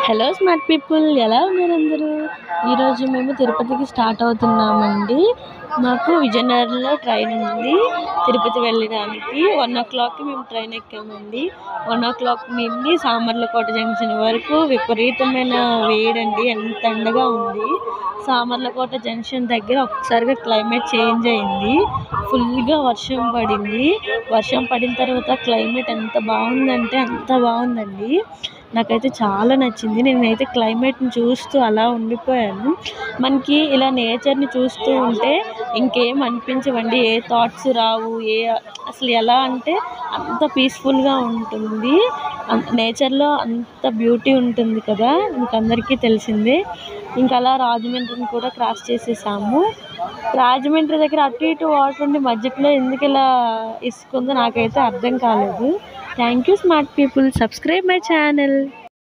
Hello smart people, ఎలా ఉన్నారు అందరూ? ఈరోజు మేము తిరుపతికి స్టార్ట్ అవుతున్నామండి. మాకు విజయనగరంలో ట్రైన్ ఉంది తిరుపతి వెళ్ళడానికి. 1 o'clockకి మేము ట్రైన్ ఎక్కామండి. 1 o'clock నుండి సామర్లకోట జంక్షన్ వరకు విపరీతమైన వేడండి, ఎంత ఎండగా ఉంది. సామర్లకోట జంక్షన్ దగ్గర ఒక్కసారిగా క్లైమేట్ చేంజ్ అయింది. ఫుల్గా వర్షం పడింది. వర్షం పడిన తర్వాత క్లైమేట్ ఎంత బాగుందంటే అంత బాగుందండి. నాకైతే చాలా నచ్చింది. నేనైతే క్లైమేట్ని చూస్తూ అలా ఉండిపోయాను. మనకి ఇలా నేచర్ని చూస్తూ ఉంటే ఇంకేం అనిపించవండి, ఏ థాట్స్ రావు, అసలు ఎలా అంటే అంత పీస్ఫుల్గా ఉంటుంది. నేచర్లో అంత బ్యూటీ ఉంటుంది కదా, ఇంకందరికీ తెలిసిందే. ఇంకా అలా రాజమండ్రిని కూడా క్రాస్ చేసేసాము. రాజమండ్రి దగ్గర అటు ఇటు వాటర్ ఉండి మధ్యలో ఎందుకు ఇలా ఇసుకుందో నాకైతే అర్థం కాలేదు. Thank you smart people, subscribe my channel.